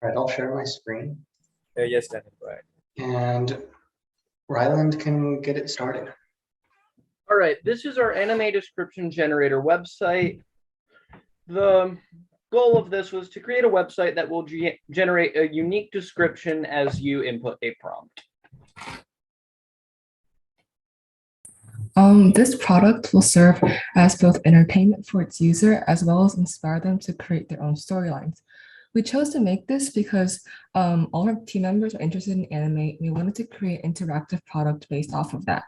All right, I'll share my screen Yes, Daniel, go ahead. and Ryland can get it started. All right, this is our anime description generator website. The goal of this was to create a website that will generate a unique description as you input a prompt. This product will serve as both entertainment for its user as well as inspire them to create their own storylines. We chose to make this because all our team members are interested in anime. We wanted to create an interactive product based off of that.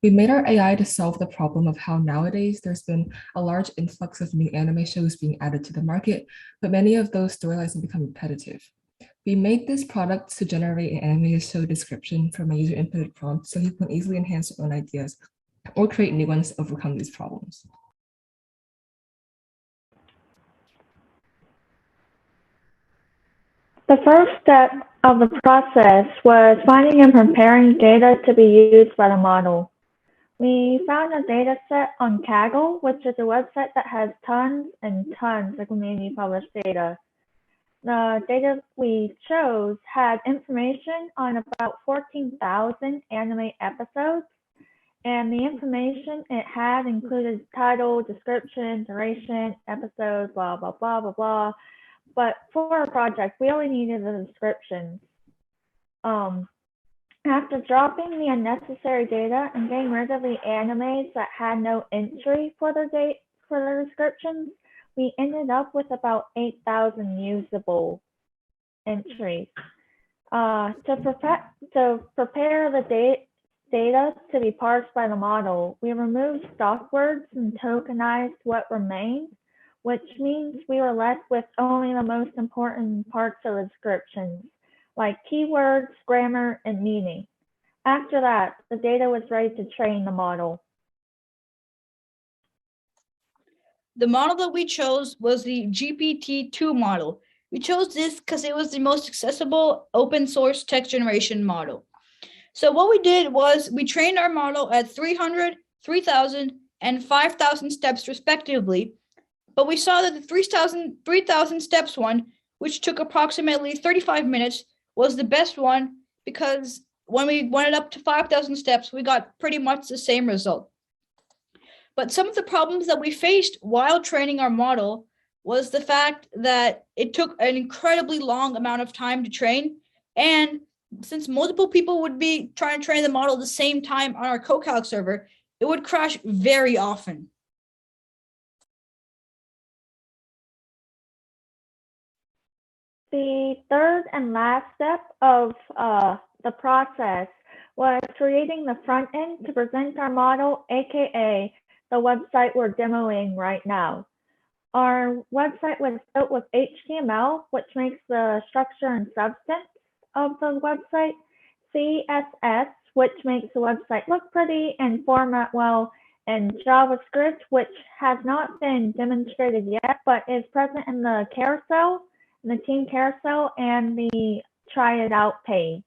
We made our AI to solve the problem of how nowadays there's been a large influx of new anime shows being added to the market, but many of those storylines have become repetitive. We made this product to generate an anime show description from a user inputted prompt so you can easily enhance your own ideas or create new ones to overcome these problems. The first step of the process was finding and preparing data to be used by the model. We found a data set on Kaggle, which is a website that has tons and tons of community published data. The data we chose had information on about 14,000 anime episodes, and the information it had included title, description, duration, episode, blah, blah, blah, blah, blah. But for our project, we only needed the descriptions. After dropping the unnecessary data and getting rid of the animes that had no entry for their descriptions, we ended up with about 8,000 usable entries. To prepare the data to be parsed by the model, we removed stock words and tokenized what remained, which means we were left with only the most important parts of the descriptions, like keywords, grammar, and meaning. After that, the data was ready to train the model. The model that we chose was the GPT-2 model. We chose this because it was the most accessible open source text generation model. So what we did was we trained our model at 300, 3,000, and 5,000 steps respectively. But we saw that the 3,000 steps one, which took approximately 35 minutes, was the best one because when we went up to 5,000 steps, we got pretty much the same result. But some of the problems that we faced while training our model was the fact that it took an incredibly long amount of time to train. And since multiple people would be trying to train the model at the same time on our CoCalc server, it would crash very often. The third and last step of the process was creating the front end to present our model, aka the website we're demoing right now. Our website was built with HTML, which makes the structure and substance of the website, CSS, which makes the website look pretty and format well, and JavaScript, which has not been demonstrated yet, but is present in the carousel, in the team carousel, and the try it out page.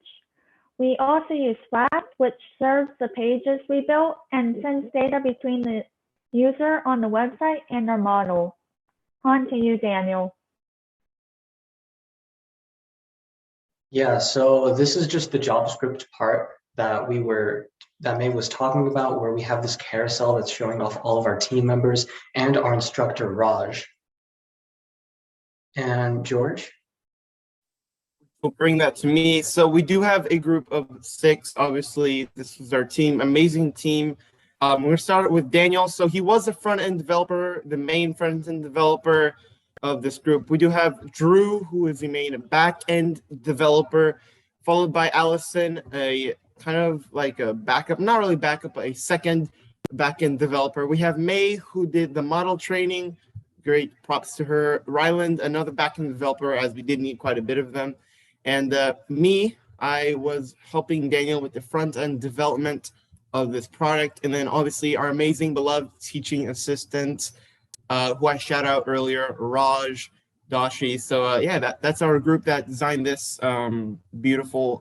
We also use Flash, which serves the pages we built and sends data between the user on the website and our model. On to you, Daniel. Yeah, so this is just the JavaScript part that Mei was talking about, where we have this carousel that's showing off all of our team members and our instructor, Raj. And George? We'll bring that to me. So we do have a group of 6. Obviously, this is our team, amazing team. We're going to start with Daniel. So he was a front-end developer, the main front-end developer of this group. We do have Drew, who is the main back-end developer, followed by Allison, a kind of like a backup, not really backup, but a second back-end developer. We have Mei, who did the model training. Great props to her. Ryland, another back-end developer, as we did need quite a bit of them. And me, I was helping Daniel with the front-end development of this product. And then obviously our amazing beloved teaching assistant, who I shout out earlier, Raj Doshi. So yeah, that's our group that designed this beautiful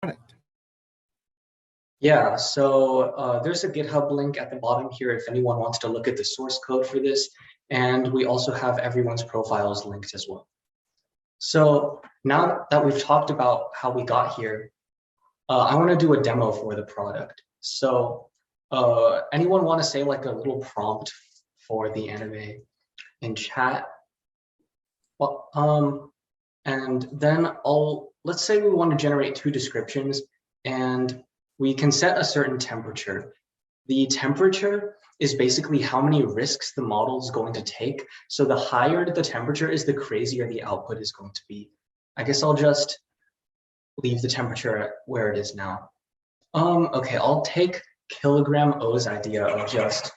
product. Yeah, so there's a GitHub link at the bottom here if anyone wants to look at the source code for this. And we also have everyone's profiles linked as well. So now that we've talked about how we got here, I want to do a demo for the product. So anyone want to say like a little prompt for the anime in chat? Well, and then let's say we want to generate 2 descriptions, and we can set a certain temperature. The temperature is basically how many risks the model is going to take. So the higher the temperature is, the crazier the output is going to be. I guess I'll just leave the temperature where it is now. Okay, I'll take Kilogram O's idea of just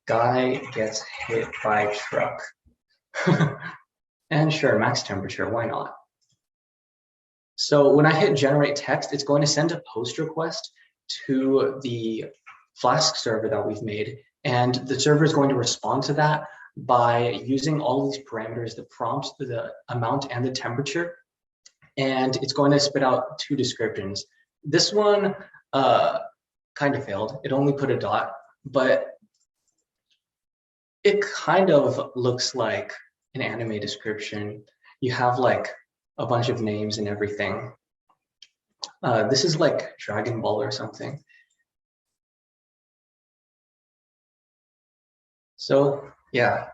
guy gets hit by truck. And sure, max temperature, why not? So when I hit generate text, it's going to send a post request to the Flask server that we've made. And the server is going to respond to that by using all these parameters, the prompts, the amount, and the temperature. And it's going to spit out 2 descriptions. This one kind of failed. It only put a dot, but it kind of looks like an anime description. You have like a bunch of names and everything. This is like Dragon Ball or something. So yeah,